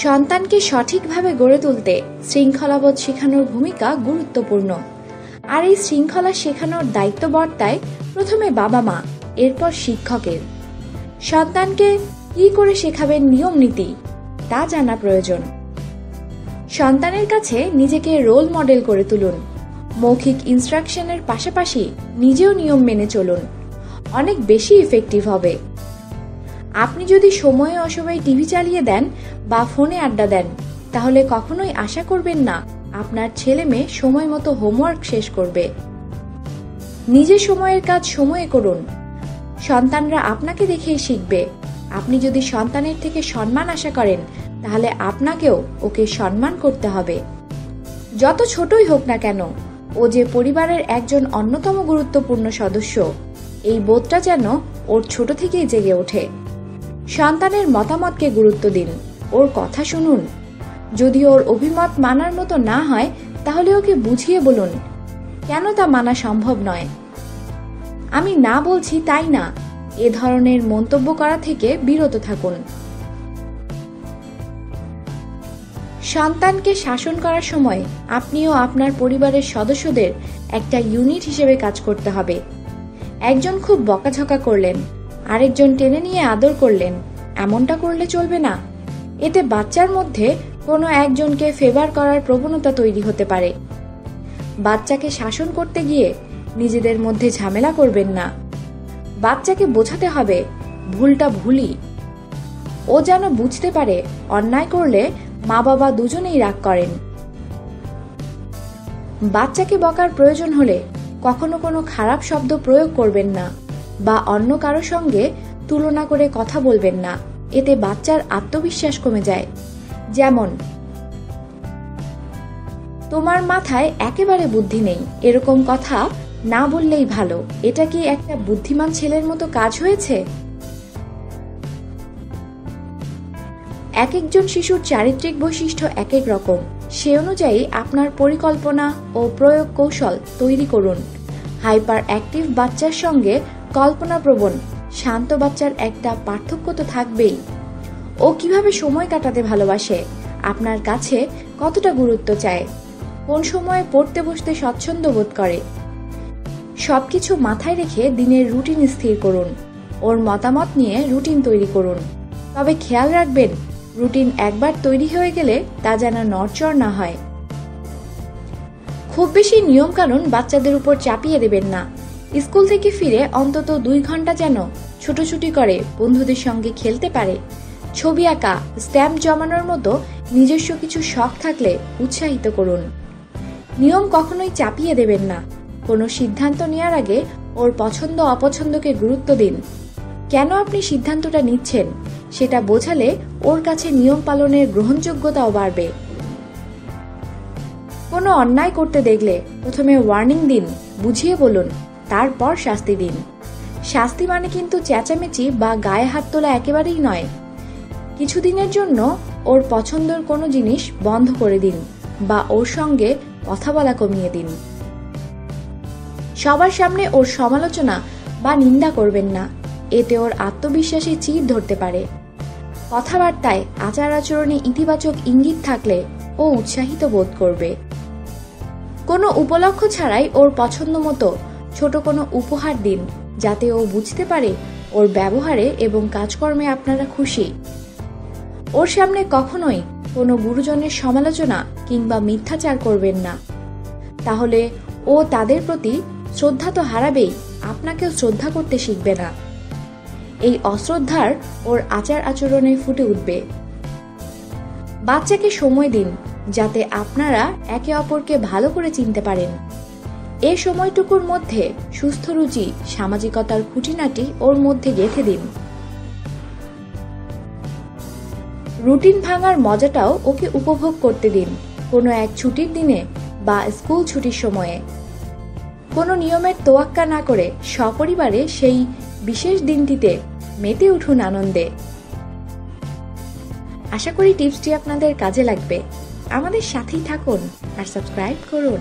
সন্তানকে সঠিকভাবে গড়ে তুলতে শৃঙ্খলাবোধ শেখানোর ভূমিকা গুরুত্বপূর্ণ। আর এই শৃঙ্খলা শেখানোর দায়িত্ব বর্তায় প্রথমে বাবা মা, এরপর শিক্ষকের। সন্তানকে কি করে শেখাবেন নিয়ম নীতি তা জানা প্রয়োজন। সন্তানের কাছে নিজেকে রোল মডেল করে তুলুন। মৌখিক ইনস্ট্রাকশনের পাশাপাশি নিজেও নিয়ম মেনে চলুন, অনেক বেশি ইফেক্টিভ হবে। আপনি যদি সময়ে অসময়ে টিভি চালিয়ে দেন বা ফোনে আড্ডা দেন, তাহলে কখনোই আশা করবেন না আপনার ছেলে মেয়ে সময় মতো হোমওয়ার্ক শেষ করবে। নিজের সময়ের কাজ সময়ে করুন, সন্তানরা আপনাকে দেখেই শিখবে। আপনি যদি সন্তানের থেকে সম্মান আশা করেন, তাহলে আপনাকেও ওকে সম্মান করতে হবে। যত ছোটই হোক না কেন, ও যে পরিবারের একজন অন্যতম গুরুত্বপূর্ণ সদস্য, এই বোধটা যেন ওর ছোট থেকেই জেগে ওঠে। সন্তানের মতামতকে গুরুত্ব দিন, ওর কথা শুনুন। যদি ওর অভিমত মানার মতো না হয়, তাহলে ওকে বুঝিয়ে বলুন কেন তা মানা সম্ভব নয়। আমি না বলছি তাই না, এ ধরনের মন্তব্য করা থেকে বিরত থাকুন। সন্তানকে শাসন করার সময় আপনিও আপনার পরিবারের সদস্যদের একটা ইউনিট হিসেবে কাজ করতে হবে। একজন খুব বকাঝকা করলেন, আরেকজন টেনে নিয়ে আদর করলেন, এমনটা করলে চলবে না। এতে বাচ্চার মধ্যে কোনো একজনকে ফেভার করার প্রবণতা তৈরি হতে পারে। বাচ্চাকে শাসন করতে গিয়ে নিজেদের মধ্যে ঝামেলা করবেন না। বাচ্চাকে বোঝাতে হবে ভুলটা ভুলই। ও যেন বুঝতে পারে অন্যায় করলে মা বাবা দুজনেই রাগ করেন। বাচ্চাকে বকার প্রয়োজন হলে কখনো কোনো খারাপ শব্দ প্রয়োগ করবেন না বা অন্য কারো সঙ্গে তুলনা করে কথা বলবেন না। এতে বাচ্চার আত্মবিশ্বাস কমে যায়। যেমন, তোমার মাথায় একেবারে বুদ্ধি নেই, এরকম কথা না বললেই ভালো। এটা কি একটা বুদ্ধিমান ছেলের মতো কাজ হয়েছে? এক একজন শিশুর চারিত্রিক বৈশিষ্ট্য এক এক রকম। সে অনুযায়ী আপনার পরিকল্পনা ও প্রয়োগ কৌশল তৈরি করুন। হাইপার অ্যাক্টিভ বাচ্চার সঙ্গে কল্পনাপ্রবণ শান্ত বাচ্চার একটা পার্থক্য তো থাকবেই। ও কিভাবে সময় কাটাতে ভালোবাসে, আপনার কাছে কতটা গুরুত্ব চায়, কোন সময়ে পড়তে বসতে স্বচ্ছন্দ বোধ করে, সবকিছু মাথায় রেখে দিনের রুটিন স্থির করুন। ওর মতামত নিয়ে রুটিন তৈরি করুন। তবে খেয়াল রাখবেন, রুটিন একবার তৈরি হয়ে গেলে তা যেন নড়চড় না হয়। খুব বেশি নিয়ম কানুন বাচ্চাদের উপর চাপিয়ে দেবেন না। স্কুল থেকে ফিরে অন্তত 2 ঘন্টা যেন ছুটোছুটি করে বন্ধুদের সঙ্গে খেলতে পারে। ছবি আঁকা, স্ট্যাম্প জমানোর মতো নিজস্ব কিছু শখ থাকলে উৎসাহিত করুন। নিয়ম কখনোই চাপিয়ে দেবেন না। কোনো সিদ্ধান্ত নেওয়ার আগে ওর পছন্দ অপছন্দকে গুরুত্ব দিন। কেন আপনি সিদ্ধান্তটা নিচ্ছেন সেটা বোঝালে ওর কাছে নিয়ম পালনের গ্রহণযোগ্যতাও বাড়বে। কোনো অন্যায় করতে দেখলে প্রথমে ওয়ার্নিং দিন, বুঝিয়ে বলুন, তারপর শাস্তি দিন। শাস্তি মানে কিন্তু চেঁচামেচি বা গায়ে হাত তোলা একেবারেই নয়। কিছুদিনের জন্য ওর পছন্দের কোনো জিনিস বন্ধ করে দিন বা ওর সঙ্গে কথা বলা কমিয়ে দিন। সবার সামনে ওর সমালোচনা বা নিন্দা করবেন না, এতে ওর আত্মবিশ্বাসে চির ধরতে পারে। কথাবার্তায় আচার আচরণে ইতিবাচক ইঙ্গিত থাকলে ও উৎসাহিত বোধ করবে। কোনো উপলক্ষ ছাড়াই ওর পছন্দ মতো ছোট কোনো উপহার দিন, যাতে ও বুঝতে পারে ওর ব্যবহারে এবং কাজকর্মে আপনারা খুশি। ওর সামনে কখনোই কোনো গুরুজনের সমালোচনা কিংবা মিথ্যাচার করবেন না, তাহলে ও তাদের প্রতি শ্রদ্ধা তো হারাবেই, আপনাকেও শ্রদ্ধা করতে শিখবে না। এই অশ্রদ্ধার ওর আচার আচরণে ফুটে উঠবে। বাচ্চাকে সময় দিন, যাতে আপনারা একে অপরকে ভালো করে চিনতে পারেন। এ সময়টুকুর মধ্যে সুস্থ রুচি, সামাজিকতার খুঁটিনাটি ওর মধ্যে গেঁথে দিন। রুটিন ভাঙার মজাটাও ওকে উপভোগ করতে দিন, কোনো এক ছুটির দিনে বা স্কুল ছুটির সময়ে। কোনো নিয়মের তোয়াক্কা না করে সপরিবারে সেই বিশেষ দিনটিতে মেতে উঠুন আনন্দে। আশা করি টিপসটি আপনাদের কাজে লাগবে। আমাদের সাথেই থাকুন আর সাবস্ক্রাইব করুন।